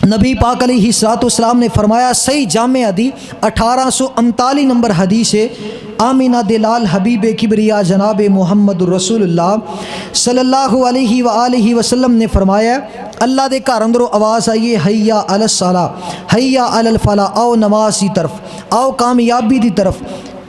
نبی پاک علیہ نے فرمایا، صحیح جامع حدیث 1839 نمبر حدیث ہے، آمینہ دلال حبیب کبریا جناب محمد رسول اللہ صلی اللہ علیہ وآلہ وسلم نے فرمایا، اللہ دے گھر اندروں آواز آئیے، حیا علی الصلاۃ، حیا علی الفلاح، آؤ نماز کی طرف، آؤ کامیابی دی طرف۔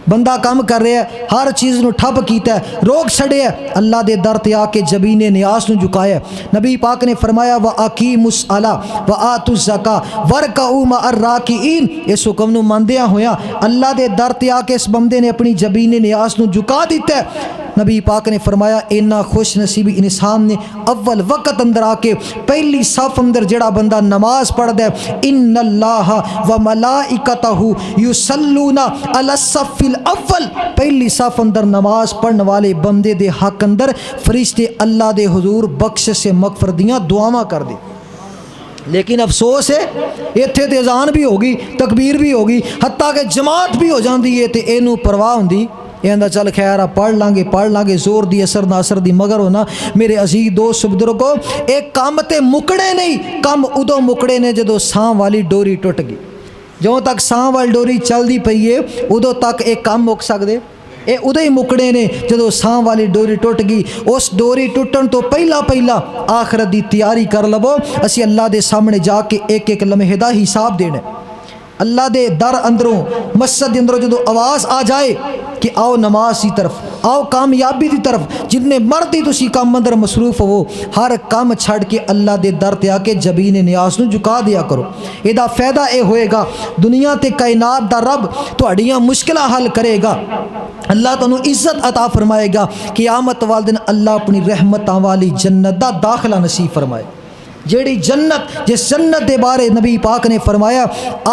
بندہ کام کر رہا ہے، ہر چیز نو ٹھپ کیتا ہے، روک چھڑیا ہے، اللہ دے در تے آ کے جبین نیاز نو جھکایا ہے۔ نبی پاک نے فرمایا، وَأَقِیمُوا الصَّلَاةَ وَآتُوا الزَّکَاةَ وَارْکَعُوا مَعَ الرَّاکِعِینَ۔ اس حکم نو ماندیاں ہویا اللہ دے در تے آ کے اس بندے نے اپنی جبین نیاز نو جھکا دیتا ہے۔ نبی پاک نے فرمایا، اینا خوش نصیب انسان نے اول وقت اندر آ کے پہلی صف اندر جڑا بندہ نماز پڑھدا ہے، ان اللہ و ملائکتہ یصلون علی الصف الاول، پہلی صف اندر نماز پڑھنے والے بندے دے حق اندر فرشتے اللہ دے حضور بخش سے مغفرت دیاں دعاواں کر دے۔ لیکن افسوس ہے اتھے تے اذان بھی ہوگی، تکبیر بھی ہوگی، حتیٰ کہ جماعت بھی ہو جاندی ہے تے اینو پرواہ ہوندی، یہ چل خیر پڑھ لیں گے زور دی اثر نہ اثر دی، مگر ہونا میرے عزیز دوست بزرگو، ایک کام تے مکڑے نہیں، کم ادو مکڑے نے جدو ساں والی ڈوری ٹوٹ گئی۔ جو تک ساں والی ڈوری چل دی پئی ہے ادو تک ایک کام مک سکدے، اے ادو ہی مکڑے نے جدو ساں والی ڈوری ٹوٹ گئی۔ اس ڈوری ٹوٹن تو پہلا آخرت دی تیاری کر لو، اسی اللہ دے سامنے جا کے ایک ایک لمحے دا حساب دینا۔ اللہ دے در اندروں مسجد اندروں جدو آواز آ جائے کہ آؤ نماز کی طرف، آؤ کامیابی دی طرف، جتنے مرضی تسی کام اندر مصروف ہو، ہر کام چھڑ کے اللہ دے در تے آ کے جبین نیاز نو جھکا دیا کرو۔ ایدا فائدہ اے ہوئے گا، دنیا تے کائنات دا رب تہاڈیاں مشکلاں حل کرے گا، اللہ تانوں عزت عطا فرمائے گا، قیامت والے دن اللہ اپنی رحمتاں والی جنت دا داخلہ نصیب فرمائے۔ جیڑی جنت، جس جنت دے بارے نبی پاک نے فرمایا،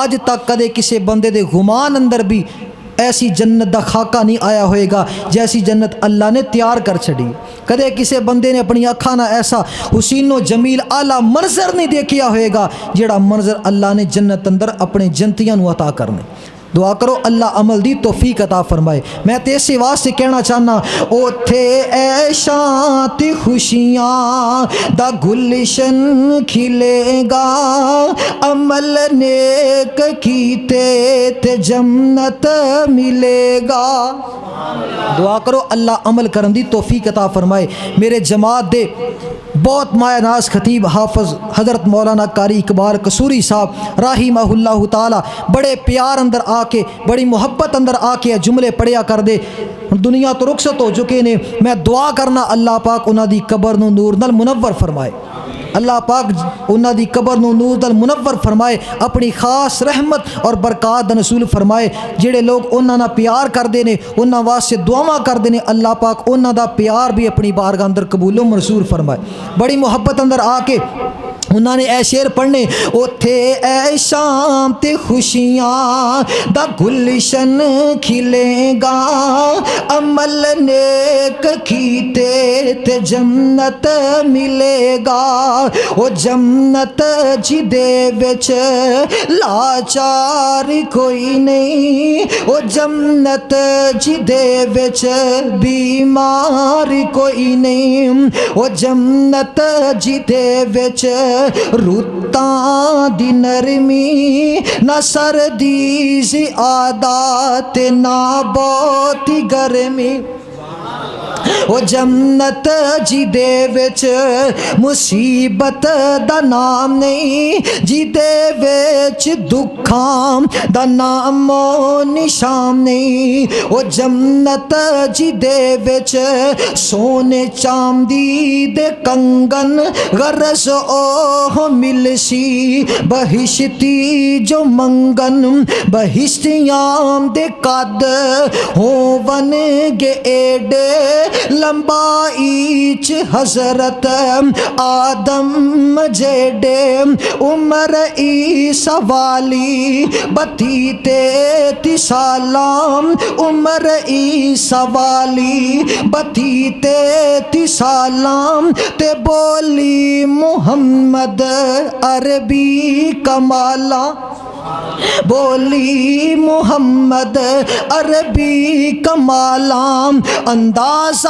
آج تک کدے کسے بندے دے گمان اندر بھی ایسی جنت دا خاکہ نہیں آیا ہوئے گا جیسی جنت اللہ نے تیار کر چھڑی۔ کدے کسے بندے نے اپنی اکھاں نہ ایسا حسین و جمیل اعلیٰ منظر نہیں دیکھیا ہوئے گا جیڑا منظر اللہ نے جنت اندر اپنے جنتیاں نو عطا کرنے۔ دعا کرو اللہ عمل دی توفیق عطا فرمائے۔ میں تے اسی واسطے کہنا چاہنا، اوتھے عیشاں تے خوشیاں دا گلشن کھلے گا، عمل نیک کیتے تے جنت ملے گا۔ دعا کرو اللہ عمل کرن دی توفیق عطا فرمائے۔ میرے جماعت دے بہت مایہ ناز خطیب حافظ حضرت مولانا قاری اقبال قصوری صاحب رحمہ اللہ تعالی بڑے پیار اندر آ کے، بڑی محبت اندر آ کے جملے پڑھیا کر دے۔ دنیا تو رخصت ہو چکے نے، میں دعا کرنا اللہ پاک انہاں دی قبر نو نور نال منور فرمائے، اللہ پاک انہاں دی قبر نو نور نال منور فرمائے، اپنی خاص رحمت اور برکات دا نزول فرمائے۔ جڑے لوگ انہاں نال پیار کردے نے، انہاں واسطے دعاواں کردے نے، اللہ پاک انہاں دا پیار بھی اپنی بارگاہ اندر قبول و منظور فرمائے۔ بڑی محبت اندر آ کے انہاں نے اے شعر پڑھنے، اوتھے اے شام تے خوشیاں دا گلشن کھلے گا، عمل نیک کیتے تے جنت ملے گا، او جنت جی دے وچ لاچار کوئی نہیں، او جنت جی دے وچ بیمار کوئی نہیں، او جنت جی دے وچ رتاں دی نرمی، نہ سردی زیادہ تے نہ بہت گرمی، او جنت جی دے وچ مصیبت دا نام نہیں، جی دے وچ دکھاں دا نام و نشان نہیں، او جنت جی دے وچ سونے چاندی دے کنگن غرض اوہ ملسی، بہشتی جو منگن بہشتیاں دے قد ہون گے ایڈے، لمبائی چ حضرت آدم جیڈے، عمر عیسیٰ والی 32 سالاں، عمر عیسیٰ والی 32 سالاں، تے بولی محمد عربی کمالا۔ بولی محمد عربی کمالاں اندازہ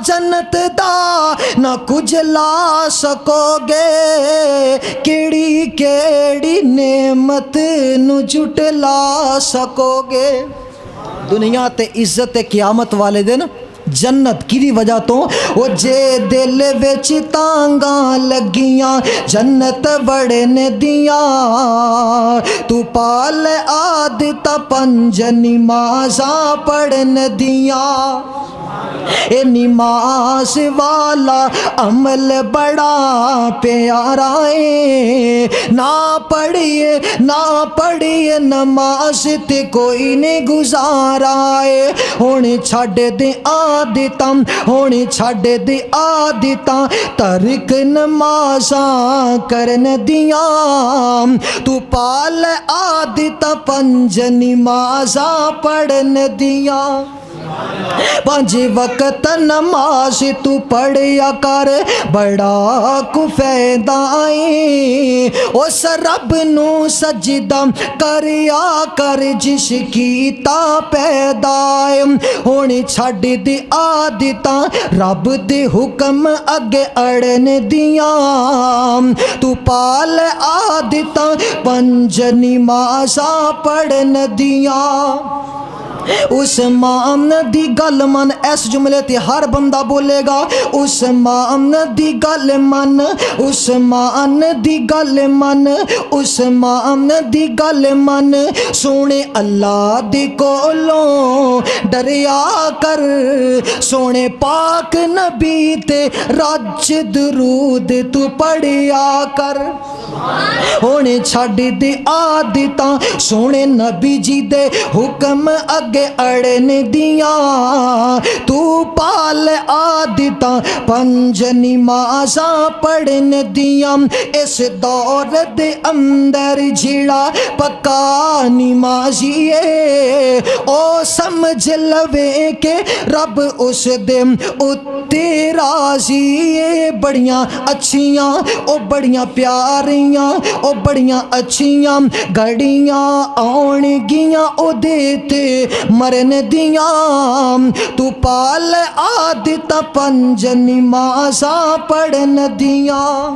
جنت دا نہ کچھ لا سکو گے کیڑی کیڑی نعمت نو جھٹلا سکو گے دنیا تے عزت قیامت والے دن جنت کی وجہ تو وہ جے دل وچ تانگاں لگیاں جنت بڑن دیاں تو پال عادت پنج نمازاں پڑھن دیاں اے نماز والا عمل بڑا پیارا ہے نہ پڑھیے نماز تے کوئی نہیں گزارا ہے ہونے چھڈ دے عادتاں ترک نمازاں کرن دیاں تو پال عادت پنج نمازاں پڑھن دیاں پانچ وقت نماز تو پڑھیا کر بڑا کو فائدہ ہے اس رب نو سجدہ کریا کر جس کیتا پیدا ہے ہونے چھڈ دی عادتاں رب دے حکم اگے اڑن دیاں تو پال عادتاں پنج نمازاں پڑھن دیاں عثمان دی گل من اس جملے تے ہر بندہ بولے گا عثمان دی گل من عثمان دی گل من عثمان دی گل من سونے اللہ دی کولوں ڈریا کر سونے پاک نبی تے رج درود تو پڑھیا کر ہونے چھڈ دی عادتاں سونے نبی جی دے حکم اگے اڑن دیاں تو پال عادتاں پنج نمازاں پڑھن دیاں اس دور دے اندر جڑا پکا نمازی ہے او سمجھ لوے کہ رب اس دے اتے راضی ہے بڑیاں اچھیاں او بڑیاں پیاریاں او بڑیاں اچھیاں گھڑیاں آن گیاں او دیتے مرن دیاں تو پال عادت پنج نمازاں پڑھن دیاں